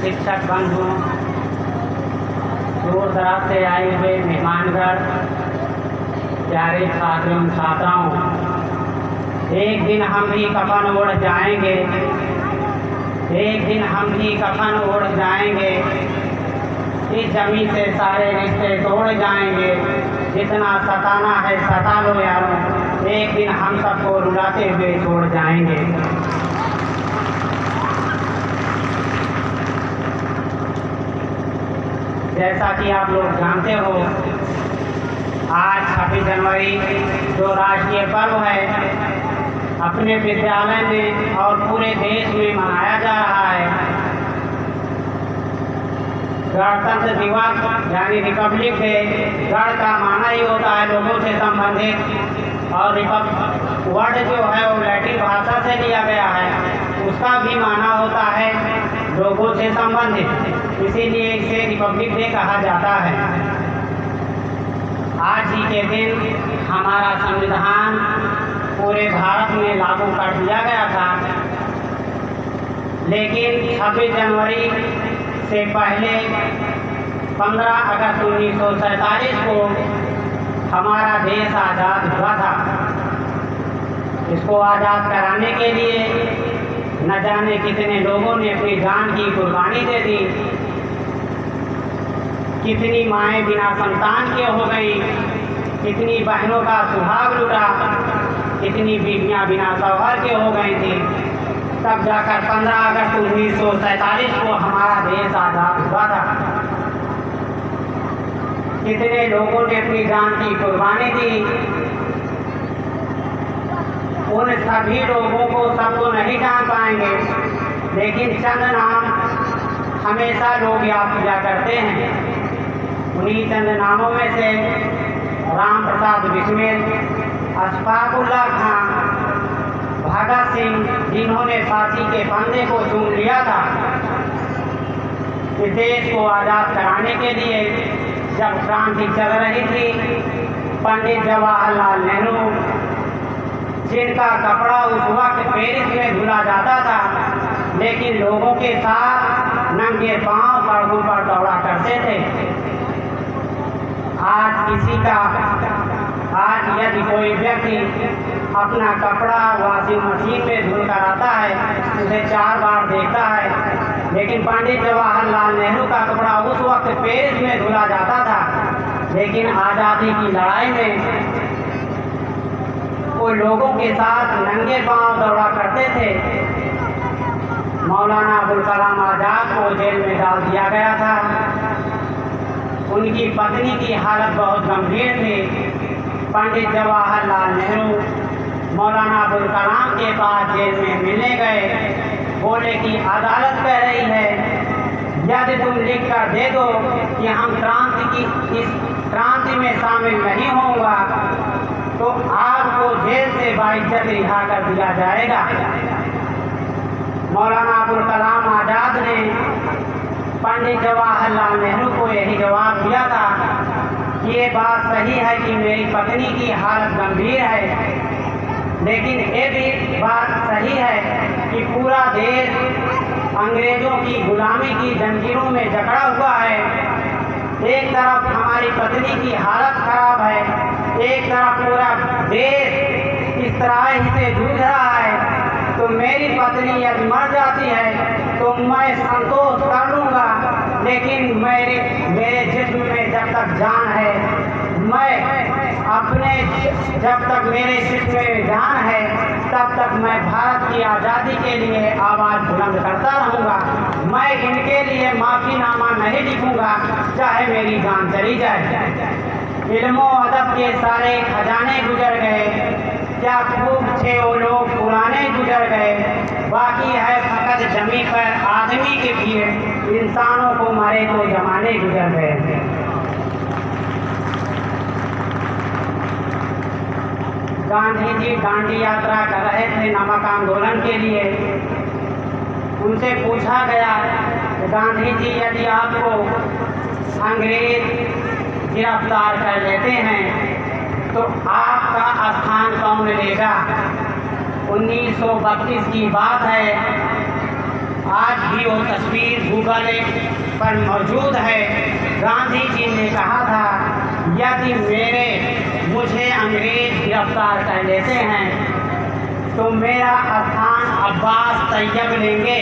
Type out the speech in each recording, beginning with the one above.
शिक्षक बंधुओं, दूर दराज से आए हुए मेहमानगण, प्यारे छात्रों छात्राओं, एक दिन हम भी कफन ओढ़ जाएंगे, एक दिन हम भी कफन ओढ़ जाएंगे। इस जमीन से सारे रिश्ते तोड़ जाएंगे। जितना सताना है सता लो यारों, एक दिन हम सबको रुलाते हुए छोड़ जाएंगे। जैसा कि आप लोग जानते हो, आज 26 जनवरी जो राष्ट्रीय पर्व है, अपने विद्यालय में और पूरे देश में मनाया जा रहा है। गणतंत्र दिवस यानी रिपब्लिक डे, गण का माना ही होता है लोगों से संबंधित, और वर्ड जो है वो लैटिन भाषा से लिया गया है, उसका भी माना होता है लोगों से संबंधित, इसीलिए इसे रिपब्लिक डे कहा जाता है। आज ही के दिन हमारा संविधान पूरे भारत में लागू कर दिया गया था, लेकिन 26 जनवरी से पहले 15 अगस्त 1947 को हमारा देश आज़ाद हुआ था। इसको आज़ाद कराने के लिए न जाने कितने लोगों ने अपनी जान की कुर्बानी दे दी, कितनी माएँ बिना संतान के हो गई, कितनी बहनों का सुहाग लुटा, कितनी बीवियाँ बिना शौहर के हो गई थी। तब जाकर 15 अगस्त 1947 को हमारा देश आज़ाद हुआ था। कितने लोगों ने अपनी जान की कुर्बानी दी। उन सभी लोगों को सबको नहीं जान पाएंगे, लेकिन चंद नाम हमेशा लोग याद किया करते हैं। उन्हीं चंद नामों में से राम प्रसाद बिस्मिल, अशफाक उल्लाह खां, भगत सिंह, जिन्होंने फांसी के फंदे को चूम लिया था। इस देश को आज़ाद कराने के लिए जब क्रांति चल रही थी, पंडित जवाहरलाल नेहरू, जिनका कपड़ा उस वक्त पेरिस में धुला जाता था, लेकिन लोगों के साथ नंगे पांव सड़कों पर दौड़ा करते थे। आज यदि कोई व्यक्ति अपना कपड़ा वॉशिंग मशीन में धुल कर आता है, उसे 4 बार देखता है, लेकिन पंडित जवाहरलाल नेहरू का कपड़ा उस वक्त पेरिस में धुला जाता था, लेकिन आज़ादी की लड़ाई में वो लोगों के साथ नंगे पांव दौड़ा करते थे। मौलाना अबुल कलाम आज़ाद को जेल में डाल दिया गया था। उनकी पत्नी की हालत बहुत गंभीर थी। पंडित जवाहरलाल नेहरू मौलाना अबुल कलाम के पास जेल में मिलने गए, बोले कि अदालत कह रही है यदि तुम लिख कर दे दो कि हम इस क्रांति में शामिल नहीं होऊंगा, तो आपको जेल से बाइज्जत रिहा कर दिया जाएगा। मौलाना अबुल कलाम आज़ाद ने पंडित जवाहरलाल नेहरू को यही जवाब दिया था कि ये बात सही है कि मेरी पत्नी की हालत गंभीर है, लेकिन ये भी बात सही है कि पूरा देश अंग्रेजों की गुलामी की जंजीरों में जकड़ा हुआ है। एक तरफ हमारी पत्नी की हालत खराब है, एक तरफ पूरा देश इस तरह से जूझ रहा है, तो मेरी पत्नी यदि मर जाती है तो मैं संतोष कर लूँगा, लेकिन मेरे जिस्म में जब तक जान है, जब तक मेरे जिस्म में जान है, तब तक मैं भारत की आज़ादी के लिए आवाज़ बुलंद करता रहूँगा। मैं इनके लिए माफ़ीनामा नहीं लिखूँगा, चाहे मेरी जान चली जाए। इल्मो अदब के सारे खजाने गुजर गए, क्या खूब थे वो लोग पुराने गुजर गए, बाकी है फकत जमी पर आदमी की भीड़, इंसानों को मारे तो जमाने गुजर गए। गांधी जी दांडी यात्रा कर रहे थे नमक आंदोलन के लिए। उनसे पूछा गया, गांधी जी यदि आपको अंग्रेज गिरफ्तार कर लेते हैं तो आपका स्थान कौन लेगा। 1932 की बात है, आज भी वो तस्वीर गूगल पर मौजूद है। गांधी जी ने कहा था, यदि मुझे अंग्रेज गिरफ्तार कर लेते हैं तो मेरा स्थान अब्बास तैयब लेंगे।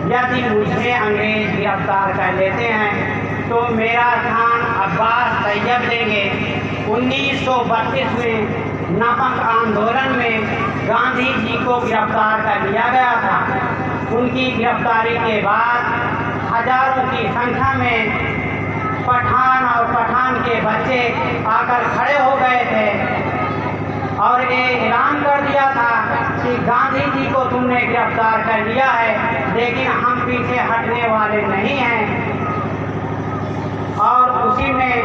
यदि मुझे अंग्रेज गिरफ्तार कर लेते हैं तो मेरा स्थान अब्बास तैयब लेंगे। 1932 में नमक आंदोलन में गांधी जी को गिरफ्तार कर लिया गया था। उनकी गिरफ्तारी के बाद हजारों की संख्या में पठान और पठान के बच्चे आकर खड़े हो गए थे और ये ऐलान कर दिया था कि गांधी जी को तुमने गिरफ्तार कर लिया है, लेकिन हम पीछे हटने वाले नहीं हैं। और उसी में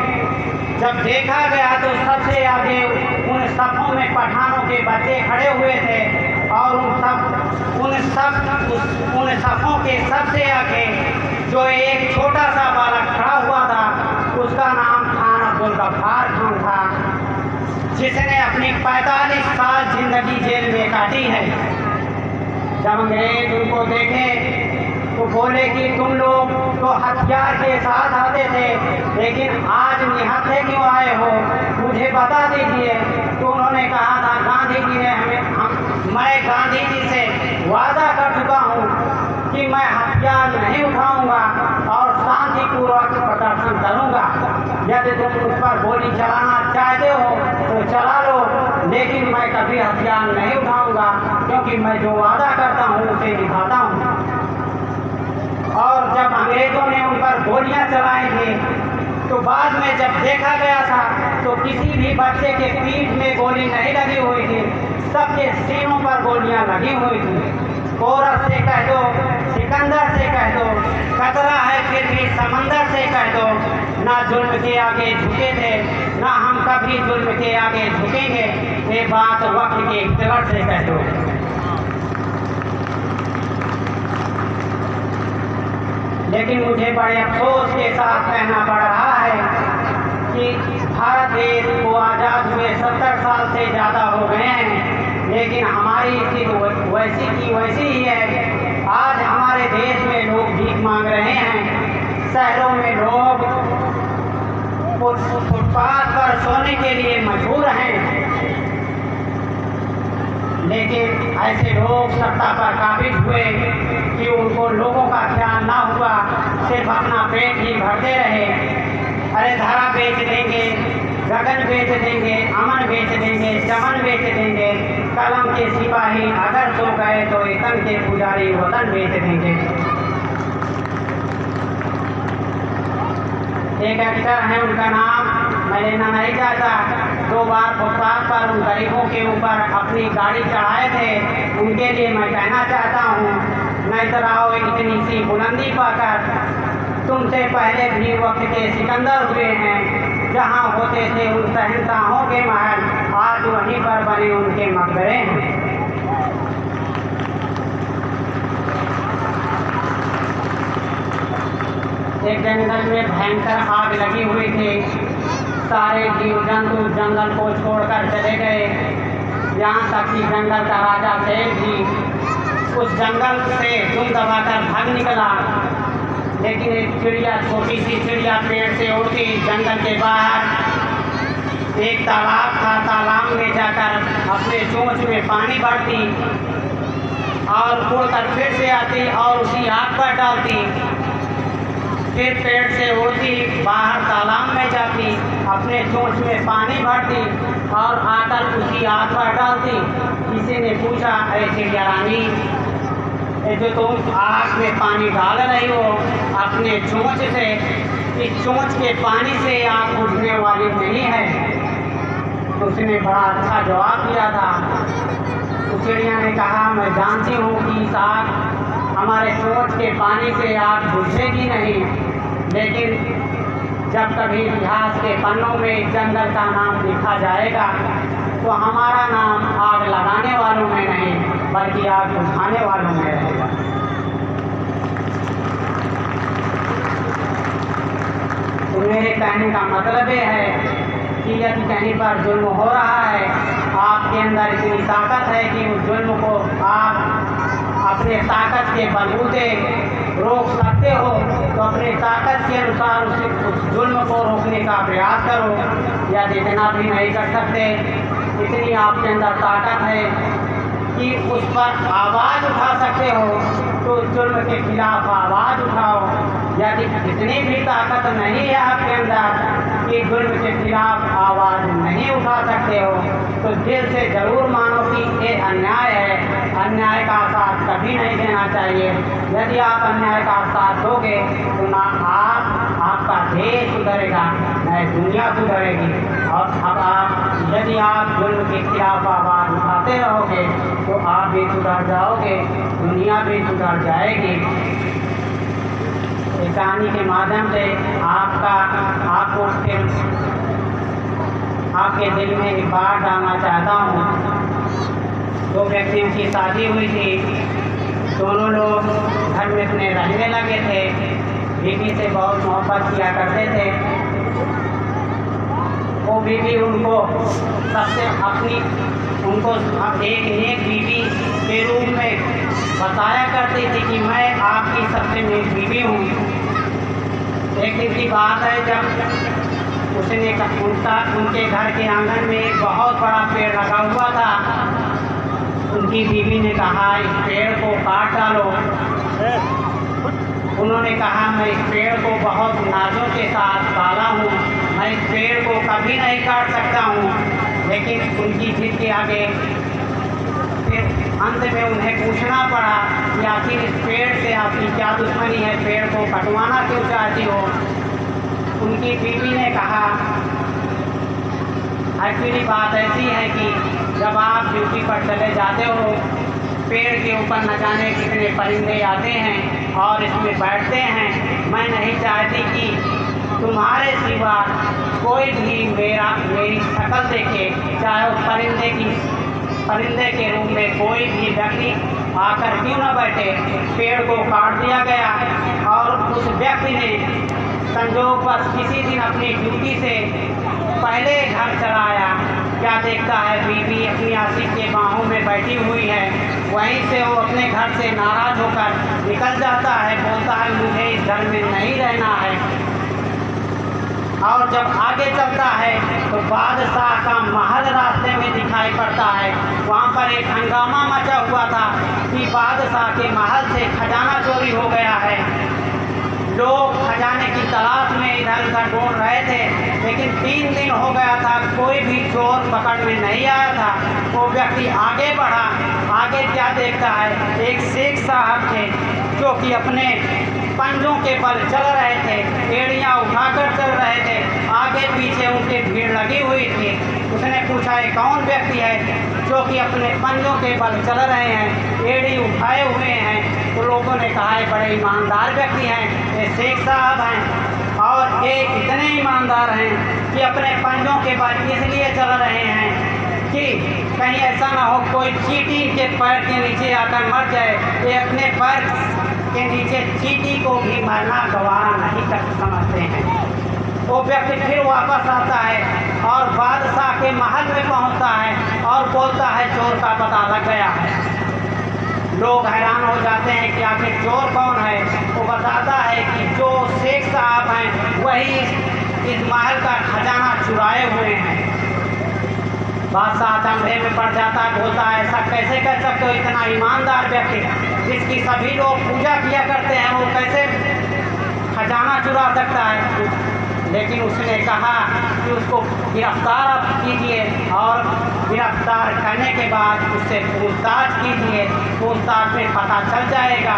जब देखा गया तो सबसे आगे उन सफों में पठानों के बच्चे खड़े हुए थे और उन सफों के सबसे आगे जो एक छोटा सा बालक खड़ा हुआ था, उसका नाम खान अब्दुल गफ्फार खान था, जिसने अपनी 45 साल जिंदगी जेल में काटी है। जब अंग्रेज उनको देखे तो बोले कि तुम लोग तो हथियार के साथ आते थे, लेकिन आज निहत्थे क्यों आए हो, मुझे बता दीजिए। तो उन्होंने कहा था, गांधी जी ने मैं गांधी जी से वादा कर चुका हूँ कि मैं हथियार नहीं उठाऊंगा और शांतिपूर्वक प्रदर्शन करूंगा। यदि तुम उस पर गोली चलाना चाहते हो तो चला लो, लेकिन मैं कभी हथियार नहीं उठाऊंगा, क्योंकि मैं जो वादा करता हूँ उसे निभाता हूँ। और जब अंग्रेजों ने उन पर गोलियां चलाई थी तो बाद में जब देखा गया था तो किसी भी बच्चे के पीठ में गोली नहीं लगी हुई थी, सबके सीनों पर गोलियां लगी हुई थी। कोरस से कह दो, सिकंदर से कह दो, खतरा है फिर भी समंदर से कह दो, ना जुल्म के आगे झुके थे, ना हम कभी जुल्म के आगे झुकेंगे, ये बात वक्त के इख्तियार से कह दो। लेकिन मुझे बड़े अफसोस के साथ कहना पड़ रहा है कि भारत देश को आज़ाद हुए 70 साल से ज़्यादा हो गए हैं, लेकिन हमारी स्थिति वैसी की वैसी ही है। आज हमारे देश में लोग भीख मांग रहे हैं, शहरों में लोग फुटपाथ पर सोने के लिए मजबूर हैं, लेकिन ऐसे लोग सत्ता पर काबिज हुए कि उनको लोगों का ख्याल ना हुआ, सिर्फ अपना पेट ही भरते रहे। अरे धरा बेच देंगे, गगन बेच देंगे, अमन बेच देंगे, चमन बेच देंगे, कलम के सिपाही अगर सो गए तो इतन के पुजारी वतन बेच देंगे। एक एक्टर है, उनका नाम मैं लेना नहीं चाहता, 2 बार फुटपाथ पर उन गरीबों के ऊपर अपनी गाड़ी चढ़ाए थे। उनके लिए मैं कहना चाहता हूँ, नहीं आओ इतनी सी बुलंदी पाकर, तुमसे पहले भी वक्त के सिकंदर हुए हैं, जहाँ होते थे उन शहंशाहों के महल, आज वहीं पर बने उनके मकबरे हैं। एक जंगल में भयंकर आग लगी हुई थी, सारे जीव जंतु जंगल को छोड़कर चले गए, यहाँ तक कि जंगल का राजा शेर भी उस जंगल से दुम दबाकर भाग निकला। लेकिन एक चिड़िया, छोटी सी चिड़िया पेड़ से उड़ती जंगल के बाहर एक तालाब था, तालाब में जाकर अपने चोंच में पानी भरती और उड़कर फिर से आती और उसी आग पर डालती, फिर पेड़ से उड़ती बाहर तालाब में जाती, अपने चोंच में पानी भरती और आकर उसी आग पर डालती। किसी ने पूछा, अरे चिड़िया रानी, जो तुम आग में पानी डाल रही हो अपने चोंच से, इस चोंच के पानी से आग बुझने वाली नहीं है। तो उसने बड़ा अच्छा जवाब दिया था। तो चिड़िया ने कहा, मैं जानती हूँ कि इस आग हमारे चोंच के पानी से आग बुझेगी नहीं, लेकिन जब कभी इतिहास के पन्नों में जंगल का नाम लिखा जाएगा तो हमारा नाम आग लगाने वालों में नहीं बल्कि आग बुझाने वालों में रहेगा। तो मेरे कहने का मतलब ये है कि यदि कहीं पर जुल्म हो रहा है, आपके अंदर इतनी ताकत है कि उस जुल्म को आप अपने ताकत के बलबूते रोक सकते हो तो अपने ताकत के अनुसार उस जुल्म को रोकने का प्रयास करो। यदि इतना भी नहीं कर सकते, इतनी आपके अंदर ताकत है कि उस पर आवाज़ उठा सकते हो तो उस जुल्म के खिलाफ आवाज़ उठाओ। यदि इतनी भी ताकत नहीं है आपके अंदर कि जुल्म के खिलाफ आवाज़ नहीं उठा सकते हो तो दिल से ज़रूर मानो कि ये अन्याय है, अन्याय का साथ कभी नहीं देना चाहिए। यदि आप अन्याय का साथ दोगे तो ना आपका देश सुधरेगा न दुनिया सुधरेगी। और अब यदि आप जुल्म के खिलाफ आवाज़ उठाते रहोगे तो आप भी सुधर जाओगे, दुनिया भी सुधर जाएगी। इस कहानी के माध्यम से आपको फिर आपके दिल में एक बात डालना चाहता हूँ। दो व्यक्तियों की शादी हुई थी, दोनों लोग घर में अपने रहने लगे थे, बीवी से बहुत मोहब्बत किया करते थे। वो बीवी उनको एक नेक बीवी के रूप में बताया करती थी कि मैं आपकी सबसे नेक बीवी हूँ। एक दिन की बात है जब उनके घर के आंगन में एक बहुत बड़ा पेड़ लगा हुआ था। उनकी बीवी ने कहा इस पेड़ को काट डालो। उन्होंने कहा मैं इस पेड़ को बहुत नाजों के साथ पाला हूँ, मैं इस पेड़ को कभी नहीं काट सकता हूँ। लेकिन उनकी जिद के आगे फिर अंत में उन्हें पूछना पड़ा कि आखिर इस पेड़ से आपकी क्या दुश्मनी है, पेड़ को कटवाना क्यों चाहती हो। उनकी बीवी ने कहा एक्चुअली बात ऐसी है कि जब आप ड्यूटी पर चले जाते हो, पेड़ के ऊपर न जाने कितने परिंदे आते हैं और इसमें बैठते हैं। मैं नहीं चाहती कि तुम्हारे सिवा कोई भी मेरी शक्ल देखे, चाहे उस परिंदे के रूप में कोई भी व्यक्ति आकर क्यों न बैठे। पेड़ को काट दिया गया और उस व्यक्ति ने संजोग बस किसी दिन अपनी ड्यूटी से पहले घर चला आया। क्या देखता है बीवी अपनी आशिक के बाहों में बैठी हुई है। वहीं से वो अपने घर से नाराज़ होकर निकल जाता है, बोलता है मुझे इस घर में नहीं रहना है। और जब आगे चलता है तो बादशाह का महल रास्ते में दिखाई पड़ता है। वहाँ पर एक हंगामा मचा हुआ था कि बादशाह के महल से खजाना चोरी हो गया है। लोग खजाने की तलाश में इधर उधर ढूंढ रहे थे, लेकिन 3 दिन हो गया था, कोई भी चोर पकड़ में नहीं आया था। वो व्यक्ति आगे बढ़ा, आगे क्या देखता है, एक शेख साहब थे जो कि अपने पंजों के बल चल रहे थे, एड़ियाँ उठाकर चल रहे थे। आगे पीछे उनकी भीड़ लगी हुई थी। उसने पूछा ये कौन व्यक्ति है जो कि अपने पंजों के बल चल रहे हैं, एड़ी उठाए हुए हैं। तो लोगों ने कहा ये बड़े ईमानदार व्यक्ति हैं, ये शेख साहब हैं और ये इतने ईमानदार हैं कि अपने पंजों के बल इसलिए चल रहे हैं कि कहीं ऐसा ना हो कोई चींटी के पैर के नीचे आकर मर जाए। ये अपने पैर के नीचे चींटी को भी मरना गवारा नहीं कर समझते हैं। वो व्यक्ति फिर वापस आता है और बादशाह के महल में पहुंचता है और बोलता है चोर का पता लग गया है। लोग हैरान हो जाते हैं कि आखिर चोर कौन है। वो बताता है कि जो शेख साहब हैं वही इस महल का खजाना चुराए हुए हैं। बादशाह चंभे में पड़ जाता है, बोलता है ऐसा कैसे कर सकते हो, इतना ईमानदार व्यक्ति जिसकी सभी लोग पूजा किया करते हैं वो कैसे खजाना चुरा सकता है। लेकिन उसने कहा कि उसको गिरफ्तार कीजिए और गिरफ्तार करने के बाद उससे पूछताछ कीजिए। पूछताछ में पता चल जाएगा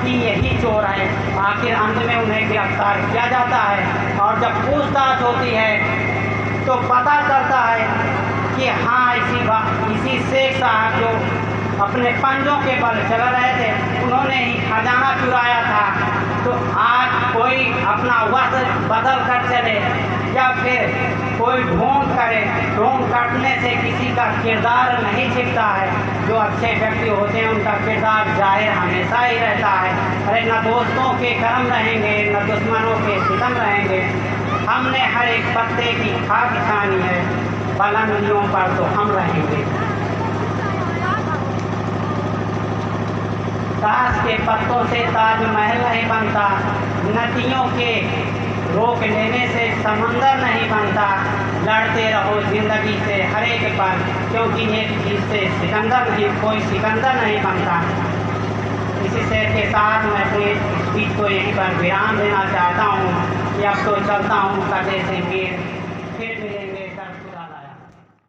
कि यही चोर है। आखिर अंत में उन्हें गिरफ्तार किया जाता है और जब पूछताछ होती है तो पता चलता है कि हाँ इसी शेख साहब जो अपने पंजों के बल चल रहे थे उन्होंने ही खजाना चुराया था। तो आज कोई अपना वस्त्र बदल कर चले या फिर कोई ढोंग करे, ढोंग करने से किसी का किरदार नहीं छिपता है। जो अच्छे व्यक्ति होते हैं उनका किरदार जाहिर हमेशा ही रहता है। अरे न दोस्तों के कर्म रहेंगे न दुश्मनों के सितम रहेंगे। हमने हर एक पत्ते की खाक छानी है, बुलंदियों पर तो हम रहेंगे। घास के पत्तों से ताजमहल नहीं बनता, नदियों के रोक लेने से समंदर नहीं बनता। लड़ते रहो ज़िंदगी से हर एक पर, क्योंकि एक चीज़ से सिकंदर नहीं, कोई सिकंदर नहीं बनता। इसी शेर के साथ मैं अपने स्पीच को यहीं पर विराम देना चाहता हूँ कि अब तो चलता हूँ कदे से मीर।